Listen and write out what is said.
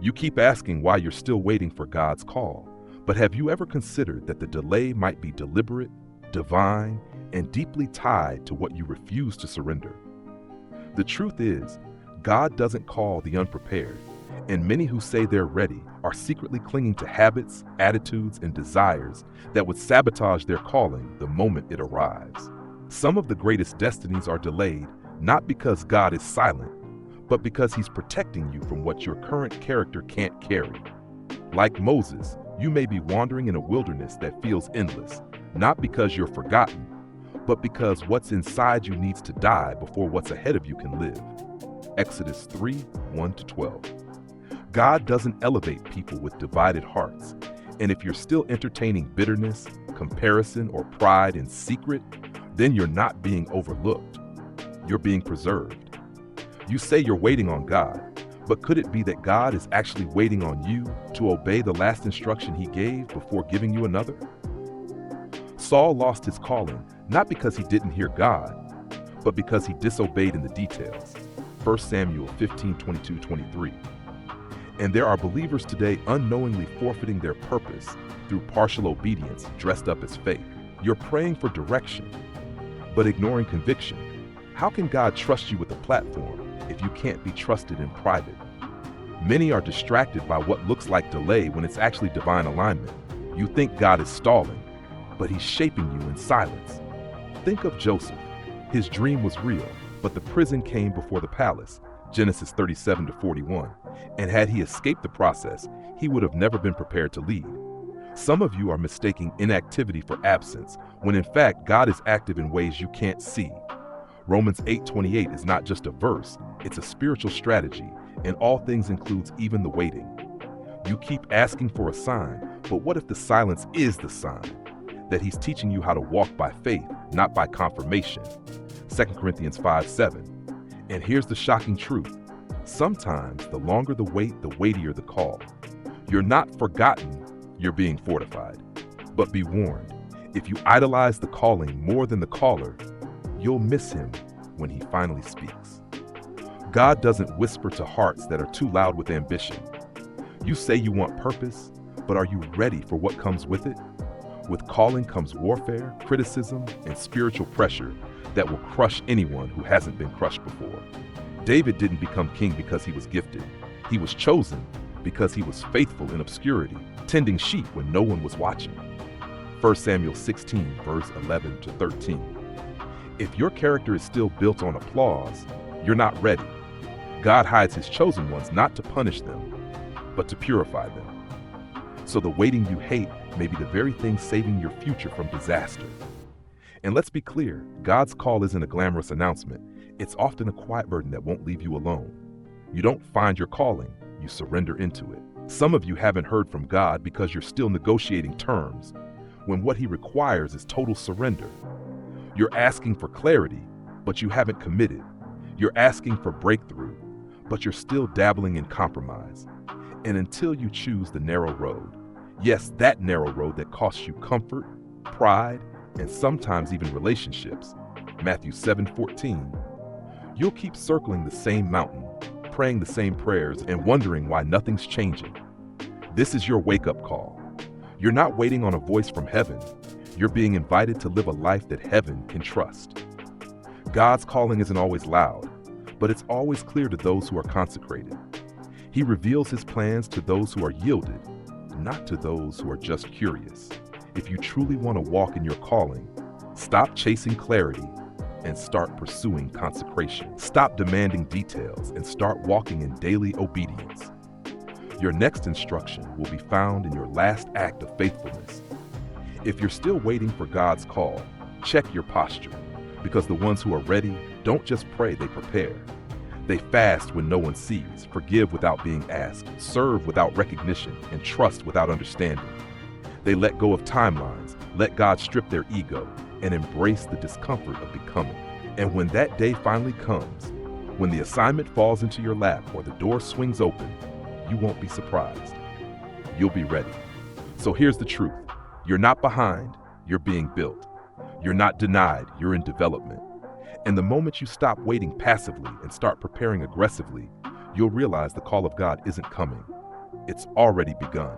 You keep asking why you're still waiting for God's call, but have you ever considered that the delay might be deliberate, divine, and deeply tied to what you refuse to surrender? The truth is, God doesn't call the unprepared, and many who say they're ready are secretly clinging to habits, attitudes, and desires that would sabotage their calling the moment it arrives. Some of the greatest destinies are delayed not because God is silent, but because He's protecting you from what your current character can't carry. Like Moses, you may be wandering in a wilderness that feels endless, not because you're forgotten, but because what's inside you needs to die before what's ahead of you can live. Exodus 3:1-12. God doesn't elevate people with divided hearts, and if you're still entertaining bitterness, comparison, or pride in secret, then you're not being overlooked. You're being preserved. You say you're waiting on God, but could it be that God is actually waiting on you to obey the last instruction He gave before giving you another? Saul lost his calling not because he didn't hear God, but because he disobeyed in the details. 1 Samuel 15:22-23. And there are believers today unknowingly forfeiting their purpose through partial obedience dressed up as faith. You're praying for direction, but ignoring conviction. How can God trust you with a platform if you can't be trusted in private? Many are distracted by what looks like delay when it's actually divine alignment. You think God is stalling, but He's shaping you in silence. Think of Joseph. His dream was real, but the prison came before the palace, Genesis 37-41. And had he escaped the process, he would have never been prepared to lead. Some of you are mistaking inactivity for absence, when in fact God is active in ways you can't see. Romans 8:28 is not just a verse, it's a spiritual strategy, and all things includes even the waiting. You keep asking for a sign, but what if the silence is the sign? That He's teaching you how to walk by faith, not by confirmation. 2 Corinthians 5:7. And here's the shocking truth. Sometimes the longer the wait, the weightier the call. You're not forgotten, you're being fortified. But be warned, if you idolize the calling more than the caller, you'll miss Him when He finally speaks. God doesn't whisper to hearts that are too loud with ambition. You say you want purpose, but are you ready for what comes with it? With calling comes warfare, criticism, and spiritual pressure that will crush anyone who hasn't been crushed before. David didn't become king because he was gifted. He was chosen because he was faithful in obscurity, tending sheep when no one was watching. 1 Samuel 16, verse 11-13. If your character is still built on applause, you're not ready. God hides His chosen ones not to punish them, but to purify them. So the waiting you hate may be the very thing saving your future from disaster. And let's be clear, God's call isn't a glamorous announcement. It's often a quiet burden that won't leave you alone. You don't find your calling, you surrender into it. Some of you haven't heard from God because you're still negotiating terms, when what He requires is total surrender. You're asking for clarity, but you haven't committed. You're asking for breakthrough, but you're still dabbling in compromise. And until you choose the narrow road, yes, that narrow road that costs you comfort, pride, and sometimes even relationships, Matthew 7:14, you'll keep circling the same mountain, praying the same prayers, and wondering why nothing's changing. This is your wake-up call. You're not waiting on a voice from heaven. You're being invited to live a life that heaven can trust. God's calling isn't always loud, but it's always clear to those who are consecrated. He reveals His plans to those who are yielded, not to those who are just curious. If you truly want to walk in your calling, stop chasing clarity and start pursuing consecration. Stop demanding details and start walking in daily obedience. Your next instruction will be found in your last act of faithfulness. If you're still waiting for God's call, check your posture, because the ones who are ready don't just pray, they prepare. They fast when no one sees, forgive without being asked, serve without recognition, and trust without understanding. They let go of timelines, let God strip their ego, and embrace the discomfort of becoming. And when that day finally comes, when the assignment falls into your lap or the door swings open, you won't be surprised. You'll be ready. So here's the truth. You're not behind, you're being built. You're not denied, you're in development. And the moment you stop waiting passively and start preparing aggressively, you'll realize the call of God isn't coming. It's already begun.